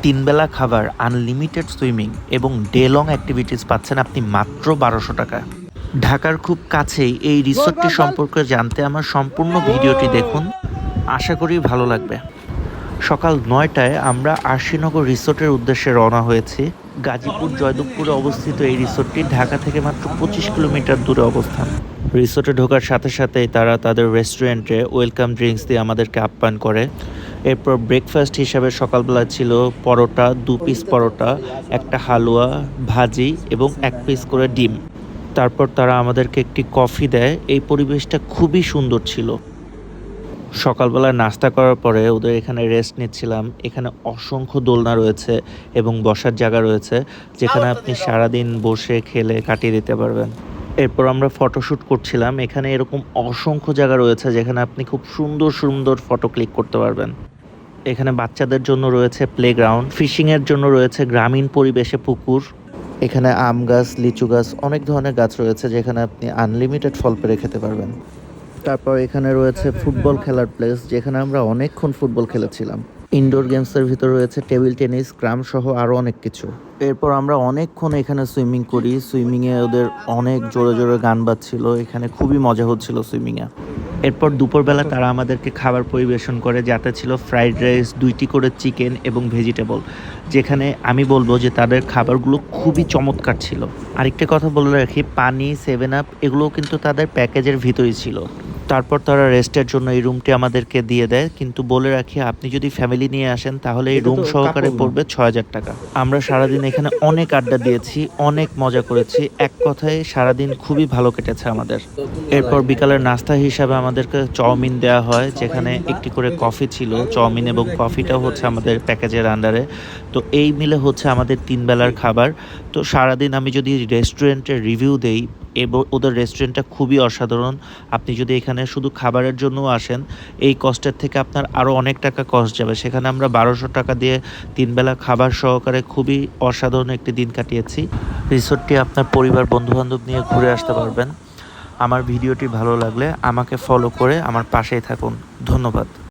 তিন বেলা খাবার, unlimited swimming এবং ডে লং অ্যাক্টিভিটিস পাচ্ছেন আপনি মাত্র ১২০০ টাকায়। ঢাকার খুব কাছেই এই রিসোর্টটি সম্পর্কে জানতে আমার সম্পূর্ণ ভিডিওটি দেখুন, আশা করি ভালো লাগবে। সকাল ৯টায় আমরা আরশিনগর রিসোর্টের উদ্দেশ্যে রওনা হয়েছি। গাজীপুর জয়দেবপুরে অবস্থিত এই রিসোর্টটি ঢাকা থেকে মাত্র ২৫ কিলোমিটার দূরে অবস্থান। রিসোর্টে ঢোকার সাথে সাথেই তারা তাদের রেস্টুরেন্টে ওয়েলকাম ড্রিঙ্কস দিয়ে আমাদেরকে আপ্যায়ন করে। এরপর ব্রেকফাস্ট হিসাবে সকালবেলা ছিল পরোটা, ২ পিস পরোটা, একটা হালুয়া, ভাজি এবং ১ পিস করে ডিম। তারপর তারা আমাদেরকে একটি কফি দেয়। এই পরিবেশটা খুবই সুন্দর ছিল। সকালবেলা নাস্তা করার পরে ওদের এখানে রেস্ট নিচ্ছিলাম। এখানে অসংখ্য দোলনা রয়েছে এবং বসার জায়গা রয়েছে, যেখানে আপনি সারাদিন বসে খেলে কাটিয়ে দিতে পারবেন। এরপর আমরা ফটোশ্যুট করছিলাম। এখানে এরকম অসংখ্য জায়গা রয়েছে যেখানে আপনি খুব সুন্দর সুন্দর ফটো ক্লিক করতে পারবেন। এখানে বাচ্চাদের জন্য রয়েছে প্লেগ্রাউন্ড, ফিশিংয়ের জন্য রয়েছে গ্রামীণ পরিবেশে পুকুর। এখানে আম গাছ, লিচু গাছ, অনেক ধরনের গাছ রয়েছে যেখানে আপনি আনলিমিটেড ফল পেড়ে খেতে পারবেন। তারপর এখানে রয়েছে ফুটবল খেলার প্লেস, যেখানে আমরা অনেকক্ষণ ফুটবল খেলেছিলাম। ইনডোর গেমসের ভিতর রয়েছে টেবিল টেনিস, ক্রাম সহ আরও অনেক কিছু। এরপর আমরা অনেকক্ষণ এখানে সুইমিং করি। সুইমিংয়ে ওদের অনেক জোরে জোরে গান বাজছিল। এখানে খুবই মজা হচ্ছিল সুইমিংয়ে। এরপর দুপুরবেলা তারা আমাদেরকে খাবার পরিবেশন করে, যাতে ছিল ফ্রাইড রাইস, ২টি করে চিকেন এবং ভেজিটেবল, যেখানে আমি বলবো যে তাদের খাবারগুলো খুবই চমৎকার ছিল। আরেকটা কথা বলে রাখি, পানি, 7 আপ এগুলোও কিন্তু তাদের প্যাকেজের ভিতরেই ছিল। তারপর তারা রেস্টের জন্য এই রুমটি আমাদেরকে দিয়ে দেয়, কিন্তু বলে রাখি আপনি যদি ফ্যামিলি নিয়ে আসেন তাহলে এই রুম সহকারে পড়বে ৬০০০ টাকা। আমরা সারাদিন এখানে অনেক আড্ডা দিয়েছি, অনেক মজা করেছি। এক কথায় সারাদিন খুবই ভালো কেটেছে আমাদের। এরপর বিকালের নাস্তা হিসাবে আমাদেরকে চাউমিন দেওয়া হয়, যেখানে একটি করে কফি ছিল। চাউমিন এবং কফিটাও হচ্ছে আমাদের প্যাকেজের আন্ডারে। তো এই মিলে হচ্ছে আমাদের ৩ বেলার খাবার। তো সারাদিন আমি যদি রেস্টুরেন্টের রিভিউ দেই, এবং ওদের রেস্টুরেন্টটা খুবই অসাধারণ। আপনি যদি এখানে শুধু খাবারের জন্যও আসেন, এই কস্টের থেকে আপনার আরও অনেক টাকা কস্ট যাবে। সেখানে আমরা ১২০০ টাকা দিয়ে ৩ বেলা খাবার সহকারে খুবই অসাধারণ একটি দিন কাটিয়েছি। রিসোর্টটি আপনার পরিবার, বন্ধুবান্ধব নিয়ে ঘুরে আসতে পারবেন। আমার ভিডিওটি ভালো লাগলে আমাকে ফলো করে আমার পাশেই থাকুন। ধন্যবাদ।